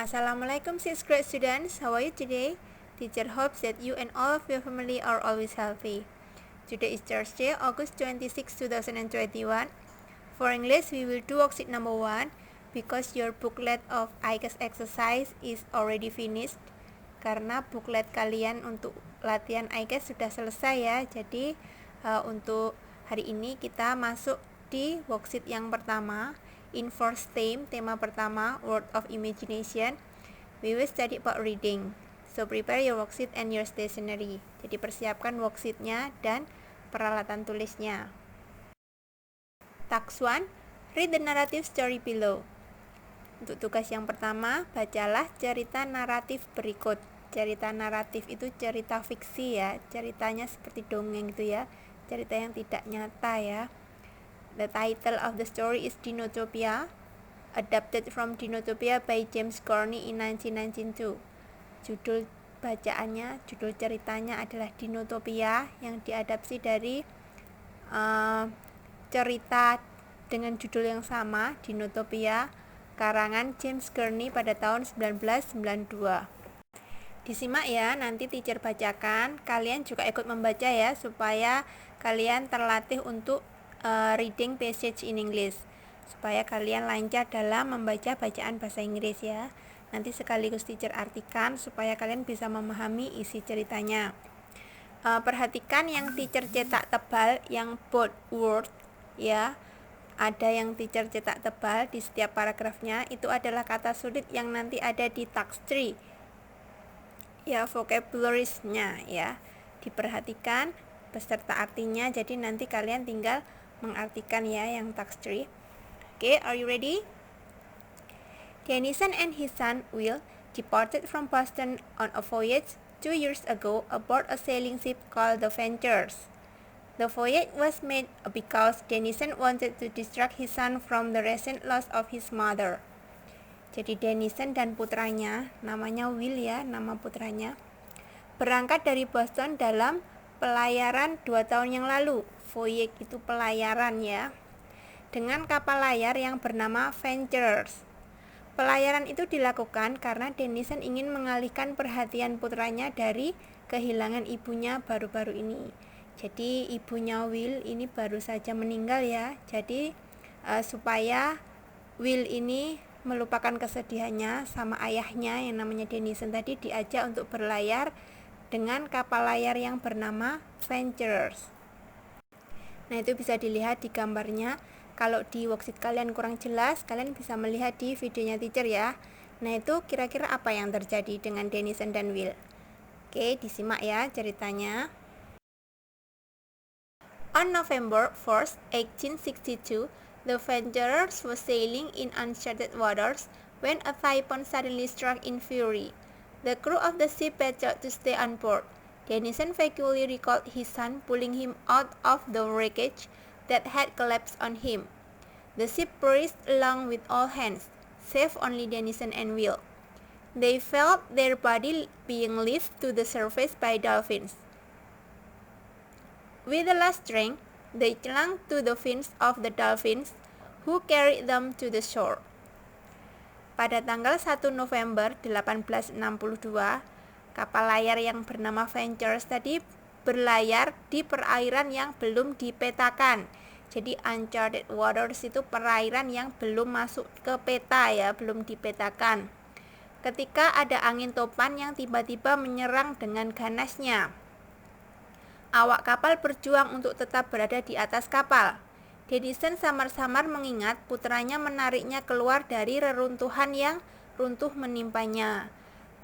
Assalamualaikum 6th grade students, how are you today? Teacher hopes that you and all of your family are always healthy. Today is Thursday, August 26, 2021. For English, we will do worksheet number 1 because your booklet of ICAS exercise is already finished. Karena booklet kalian untuk latihan ICAS sudah selesai ya. Jadi untuk hari ini kita masuk di worksheet yang pertama. In first theme, tema pertama, Word of Imagination, we will study about reading. So prepare your worksheet and your stationery. Jadi persiapkan worksheetnya dan peralatan tulisnya. Task 1, read the narrative story below. Untuk tugas yang pertama, bacalah cerita naratif berikut. Cerita naratif itu cerita fiksi ya, ceritanya seperti dongeng gitu ya, cerita yang tidak nyata ya. The title of the story is Dinotopia, adapted from Dinotopia by James Gurney in 1992. Judul ceritanya adalah Dinotopia yang diadaptasi dari cerita dengan judul yang sama, Dinotopia, karangan James Gurney pada tahun 1992. Disimak ya, nanti teacher bacakan, kalian juga ikut membaca ya, supaya kalian terlatih untuk reading passage in English, supaya kalian lancar dalam membaca bacaan bahasa Inggris ya. Nanti sekaligus teacher artikan supaya kalian bisa memahami isi ceritanya. Perhatikan yang teacher cetak tebal, yang bold word ya. Ada yang teacher cetak tebal di setiap paragrafnya, itu adalah kata sulit yang nanti ada di task 3 ya, vocabularies-nya ya. Diperhatikan beserta artinya, jadi nanti kalian tinggal mengartikan ya yang task 3. Okay, are you ready? Dennison and his son Will departed from Boston on a voyage 2 years ago aboard a sailing ship called the Ventures. The voyage was made because Dennison wanted to distract his son from the recent loss of his mother. Jadi Dennison dan putranya, namanya Will ya, nama putranya, berangkat dari Boston dalam pelayaran 2 tahun yang lalu. Voyage itu pelayaran ya, dengan kapal layar yang bernama Ventures. Pelayaran itu dilakukan karena Dennison ingin mengalihkan perhatian putranya dari kehilangan ibunya baru-baru ini. Jadi ibunya Will ini baru saja meninggal ya. Jadi supaya Will ini melupakan kesedihannya sama ayahnya yang namanya Dennison tadi, diajak untuk berlayar dengan kapal layar yang bernama Ventures. Nah, itu bisa dilihat di gambarnya. Kalau di worksheet kalian kurang jelas, kalian bisa melihat di videonya teacher ya. Nah, itu kira-kira apa yang terjadi dengan Dennison dan Will. Oke, disimak ya ceritanya. On November 1st, 1862, the Ventures was sailing in uncharted waters when a typhoon suddenly struck in fury. The crew of the ship battled to stay on board. Dennison vaguely recalled his son pulling him out of the wreckage that had collapsed on him. The ship breezed along with all hands, save only Dennison and Will. They felt their body being lifted to the surface by dolphins. With the last strength, they clung to the fins of the dolphins, who carried them to the shore. Pada tanggal 1 November 1862, kapal layar yang bernama Ventures tadi berlayar di perairan yang belum dipetakan. Jadi uncharted waters itu perairan yang belum masuk ke peta ya, belum dipetakan. Ketika ada angin topan yang tiba-tiba menyerang dengan ganasnya. Awak kapal berjuang untuk tetap berada di atas kapal. Dennison samar-samar mengingat putranya menariknya keluar dari reruntuhan yang runtuh menimpanya.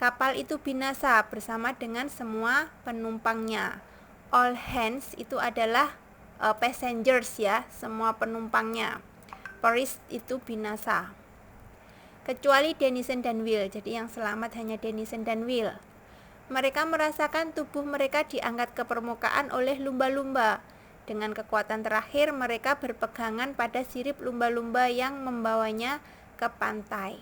Kapal itu binasa bersama dengan semua penumpangnya. All hands itu adalah passengers ya, semua penumpangnya. Perished itu binasa. Kecuali Dennison dan Will, jadi yang selamat hanya Dennison dan Will. Mereka merasakan tubuh mereka diangkat ke permukaan oleh lumba-lumba. Dengan kekuatan terakhir, mereka berpegangan pada sirip lumba-lumba yang membawanya ke pantai.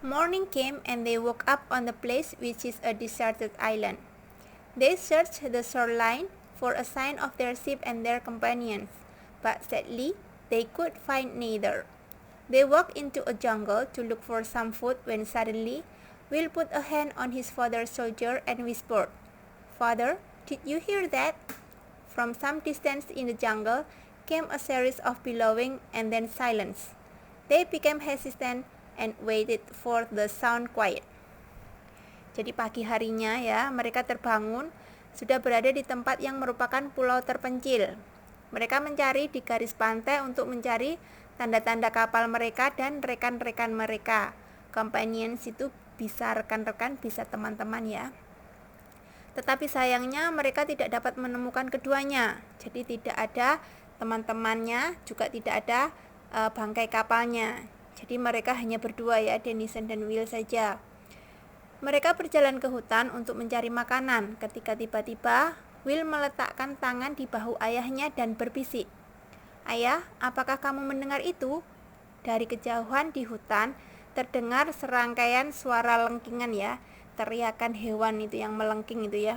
Morning came and they woke up on the place which is a deserted island. They searched the shoreline for a sign of their ship and their companions, but sadly they could find neither. They walked into a jungle to look for some food when suddenly Will put a hand on his father's shoulder and whispered, "Father, did you hear that?" From some distance in the jungle came a series of bellowing and then silence. They became hesitant and waited for the sound quiet. Jadi pagi harinya ya, mereka terbangun, sudah berada di tempat yang merupakan pulau terpencil. Mereka mencari di garis pantai untuk mencari tanda-tanda kapal mereka dan rekan-rekan mereka. Companions itu bisa rekan-rekan, bisa teman-teman ya. Tetapi sayangnya mereka tidak dapat menemukan keduanya. Jadi tidak ada teman-temannya, juga tidak ada bangkai kapalnya. Jadi mereka hanya berdua ya, Dennison dan Will saja. Mereka berjalan ke hutan untuk mencari makanan ketika tiba-tiba Will meletakkan tangan di bahu ayahnya dan berbisik, "Ayah, apakah kamu mendengar itu?" Dari kejauhan di hutan terdengar serangkaian suara lengkingan ya, teriakan hewan itu yang melengking itu ya.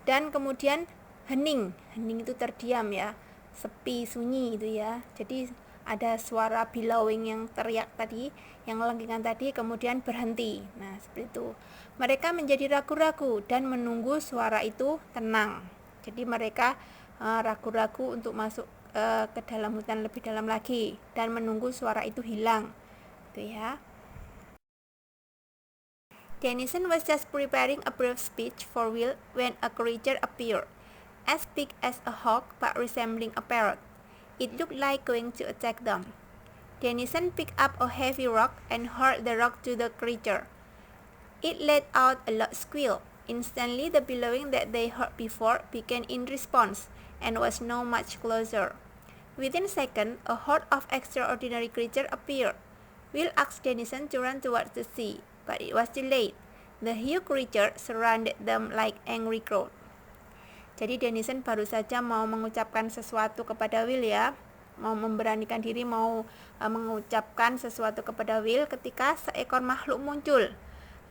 Dan kemudian hening itu terdiam ya, sepi, sunyi itu ya. Jadi ada suara bellowing yang teriak tadi, yang lengkingan tadi kemudian berhenti. Nah, seperti itu. Mereka menjadi ragu-ragu dan menunggu suara itu tenang. Jadi mereka ragu-ragu untuk masuk ke dalam hutan lebih dalam lagi dan menunggu suara itu hilang. Itu ya. Dennison was just preparing a brief speech for Will when a creature appeared, as big as a hawk but resembling a parrot. It looked like going to attack them. Dennison picked up a heavy rock and hurled the rock to the creature. It let out a loud squeal. Instantly, the bellowing that they heard before began in response and was now much closer. Within seconds, a horde of extraordinary creatures appeared. Will asked Dennison to run towards the sea, but it was too late. The huge creature surrounded them like angry crowd. Jadi Dennison baru saja mau mengucapkan sesuatu kepada Will ya, mau memberanikan diri, mau mengucapkan sesuatu kepada Will ketika seekor makhluk muncul.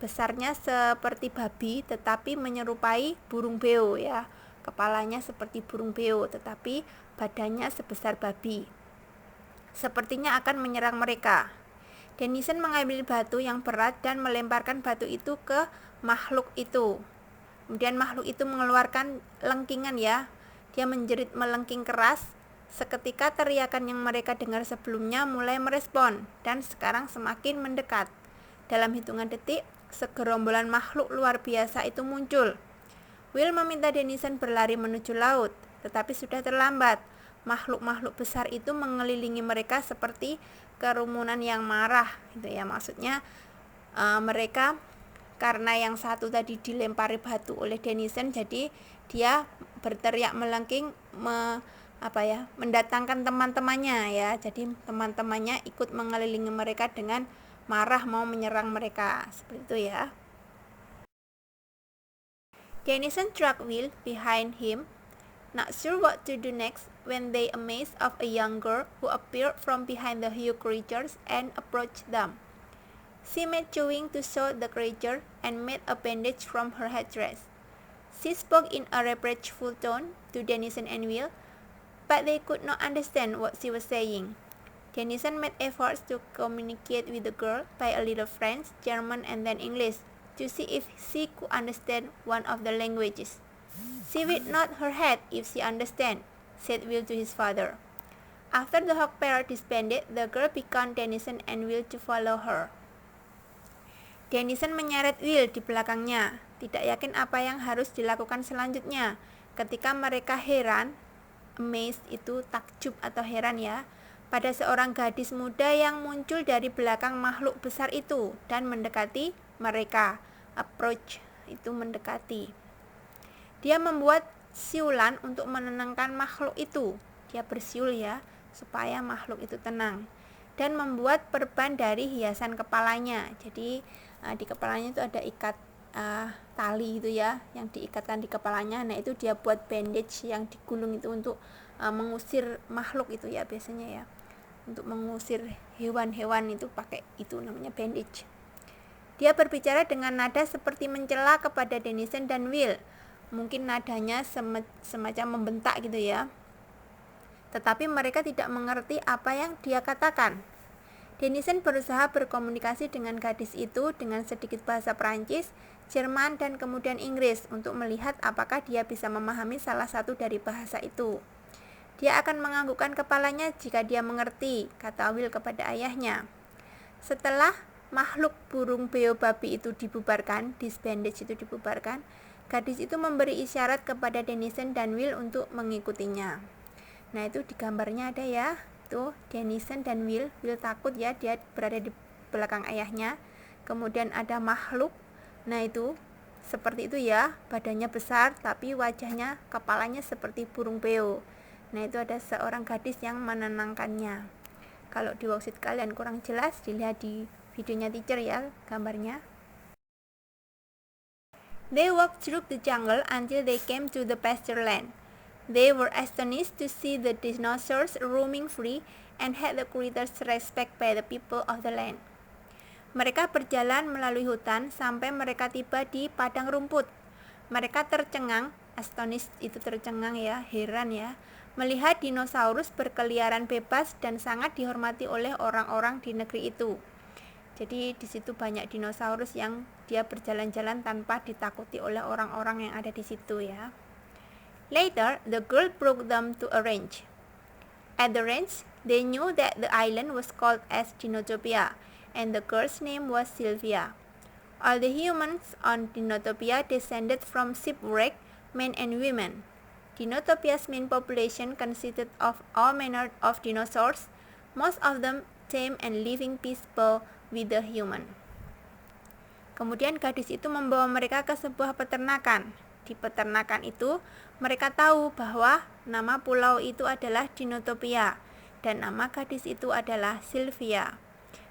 Besarnya seperti babi tetapi menyerupai burung beo ya. Kepalanya seperti burung beo tetapi badannya sebesar babi. Sepertinya akan menyerang mereka. Dennison mengambil batu yang berat dan melemparkan batu itu ke makhluk itu. Kemudian makhluk itu mengeluarkan lengkingan ya. Dia menjerit melengking keras. Seketika teriakan yang mereka dengar sebelumnya mulai merespon dan sekarang semakin mendekat. Dalam hitungan detik, segerombolan makhluk luar biasa itu muncul. Will meminta Dennison berlari menuju laut, tetapi sudah terlambat. Makhluk-makhluk besar itu mengelilingi mereka seperti kerumunan yang marah gitu ya. Maksudnya mereka karena yang satu tadi dilempari batu oleh Dennison, jadi dia berteriak melengking mendatangkan teman-temannya ya. Jadi teman-temannya ikut mengelilingi mereka dengan marah mau menyerang mereka. Seperti itu ya. Dennison dragged Will behind him, not sure what to do next when they amazed of a young girl who appeared from behind the huge creatures and approached them. She made chewing to show the creature and made a bandage from her headdress. She spoke in a reproachful tone to Dennison and Will, but they could not understand what she was saying. Dennison made efforts to communicate with the girl by a little French, German, and then English to see if she could understand one of the languages. "She will nod her head if she understands," said Will to his father. After the hawk parrot disbanded, the girl beckoned Dennison and Will to follow her. Dennison menyeret Will di belakangnya, tidak yakin apa yang harus dilakukan selanjutnya. Ketika mereka heran, amazed itu takjub atau heran ya, pada seorang gadis muda yang muncul dari belakang makhluk besar itu dan mendekati mereka. Approach itu mendekati. Dia membuat siulan untuk menenangkan makhluk itu. Dia bersiul ya, supaya makhluk itu tenang. Dan membuat perban dari hiasan kepalanya. Jadi di kepalanya itu ada ikat tali itu ya, yang diikatkan di kepalanya. Nah itu dia buat bandage yang digulung itu untuk mengusir makhluk itu ya biasanya ya. Untuk mengusir hewan-hewan itu pakai itu namanya bandage. Dia berbicara dengan nada seperti mencela kepada Dennison dan Will. Mungkin nadanya semacam membentak gitu ya. Tetapi mereka tidak mengerti apa yang dia katakan. Denison berusaha berkomunikasi dengan gadis itu dengan sedikit bahasa Perancis, Jerman, dan kemudian Inggris untuk melihat apakah dia bisa memahami salah satu dari bahasa itu. Dia akan menganggukkan kepalanya jika dia mengerti, kata Will kepada ayahnya. Setelah makhluk burung beo babi itu dibubarkan, disbanded itu dibubarkan, gadis itu memberi isyarat kepada Denison dan Will untuk mengikutinya. Nah, itu di gambarnya ada ya. Tuh, Denison dan Will takut ya, dia berada di belakang ayahnya. Kemudian ada makhluk. Nah, itu seperti itu ya, badannya besar tapi wajahnya, kepalanya seperti burung beo. Nah, itu ada seorang gadis yang menenangkannya. Kalau di worksheet kalian kurang jelas, dilihat di videonya teacher ya gambarnya. They walked through the jungle until they came to the pasture land. They were astonished to see the dinosaurs roaming free and had the creatures respect by the people of the land. Mereka berjalan melalui hutan sampai mereka tiba di padang rumput. Mereka tercengang, astonished itu tercengang ya, heran ya, melihat dinosaurus berkeliaran bebas dan sangat dihormati oleh orang-orang di negeri itu. Jadi di situ banyak dinosaurus yang dia berjalan-jalan tanpa ditakuti oleh orang-orang yang ada di situ ya. Later, the girl brought them to a ranch. At the ranch, they knew that the island was called as Dinotopia, and the girl's name was Sylvia. All the humans on Dinotopia descended from shipwrecked men and women. Dinotopia's main population consisted of all manner of dinosaurs, most of them tame and living peaceful with the human. Kemudian gadis itu membawa mereka ke sebuah peternakan. Di peternakan itu, mereka tahu bahwa nama pulau itu adalah Dinotopia dan nama gadis itu adalah Sylvia.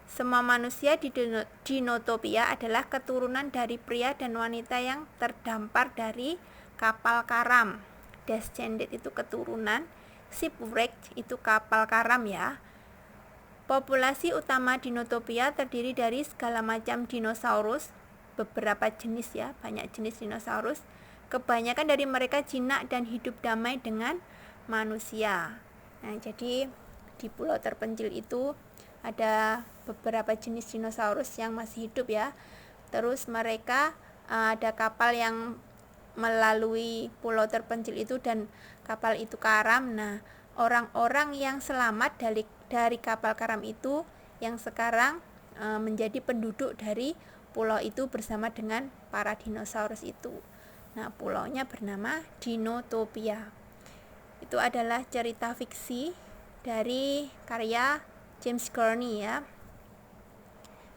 Semua manusia di Dinotopia adalah keturunan dari pria dan wanita yang terdampar dari kapal karam. Descended itu keturunan, shipwrecked itu kapal karam ya. Populasi utama Dinotopia terdiri dari segala macam dinosaurus, beberapa jenis ya, banyak jenis dinosaurus. Kebanyakan dari mereka jinak dan hidup damai dengan manusia. Nah, jadi di pulau terpencil itu ada beberapa jenis dinosaurus yang masih hidup ya. Terus mereka ada kapal yang melalui pulau terpencil itu dan kapal itu karam. Nah, orang-orang yang selamat dari kapal karam itu yang sekarang menjadi penduduk dari pulau itu bersama dengan para dinosaurus itu. Nah, pulaunya bernama Dinotopia. Itu adalah cerita fiksi dari karya James Gurney ya.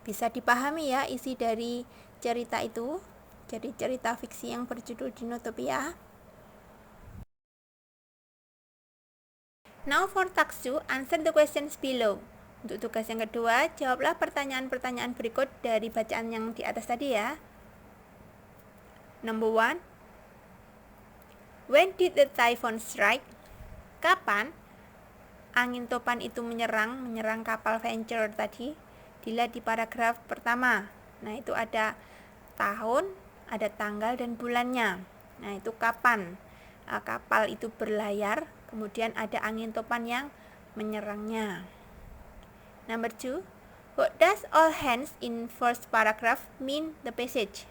Bisa dipahami ya isi dari cerita itu. Jadi cerita fiksi yang berjudul Dinotopia. Now for task 2, answer the questions below. Untuk tugas yang kedua, jawablah pertanyaan-pertanyaan berikut dari bacaan yang di atas tadi ya. Number 1. When did the typhoon strike? Kapan angin topan itu menyerang kapal Venture tadi? Dilihat di paragraf pertama. Nah, itu ada tahun, ada tanggal dan bulannya. Nah, itu kapan kapal itu berlayar, kemudian ada angin topan yang menyerangnya. Number 2. What does all hands in first paragraph mean the passage?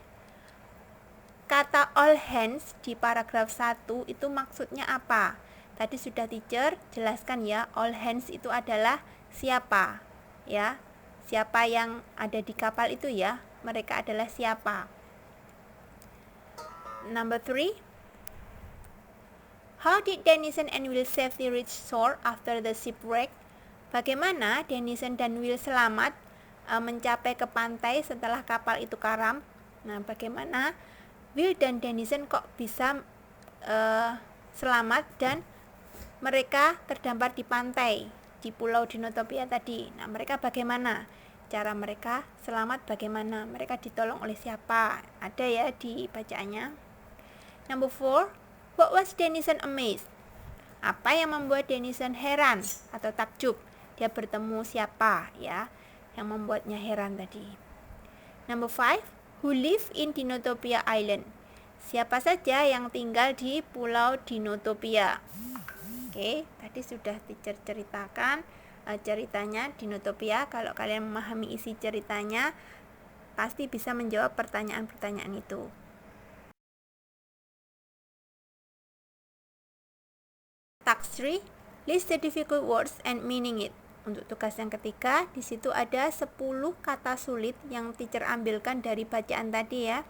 Kata all hands di paragraf 1 itu maksudnya apa? Tadi sudah teacher jelaskan ya, all hands itu adalah siapa ya, siapa yang ada di kapal itu ya, mereka adalah siapa. Number 3. How did Denison and Will safely reach shore after the shipwreck? Bagaimana Denison dan Will selamat mencapai ke pantai setelah kapal itu karam? Nah, bagaimana Will dan Denison kok bisa selamat dan mereka terdampar di pantai di pulau Dinotopia tadi. Nah, mereka bagaimana? Cara mereka selamat bagaimana? Mereka ditolong oleh siapa? Ada ya di bacaannya. Number 4. What was Denison amazed? Apa yang membuat Denison heran atau takjub? Dia bertemu siapa ya yang membuatnya heran tadi. Number 5. Who live in Dinotopia Island? Siapa saja yang tinggal di pulau Dinotopia? Oke, tadi sudah teacher ceritakan ceritanya di Notopia. Kalau kalian memahami isi ceritanya, pasti bisa menjawab pertanyaan-pertanyaan itu. Task 3, list the difficult words and meaning it. Untuk tugas yang ketiga, di situ ada 10 kata sulit yang teacher ambilkan dari bacaan tadi ya.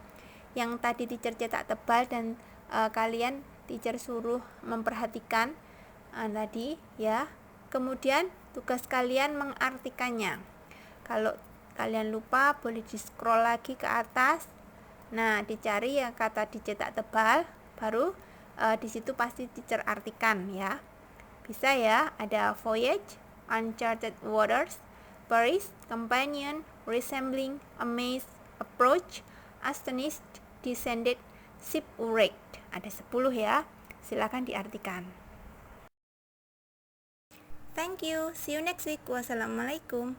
Yang tadi teacher cetak tebal dan kalian teacher suruh memperhatikan tadi ya. Kemudian tugas kalian mengartikannya. Kalau kalian lupa, boleh di scroll lagi ke atas. Nah, dicari yang kata dicetak tebal, baru di situ pasti teacher artikan ya. Bisa ya, ada voyage, uncharted waters, Paris, companion, resembling, amazed, approach, astonished, descended, shipwrecked. Ada 10 ya. Silakan diartikan. Thank you. See you next week. Wassalamualaikum.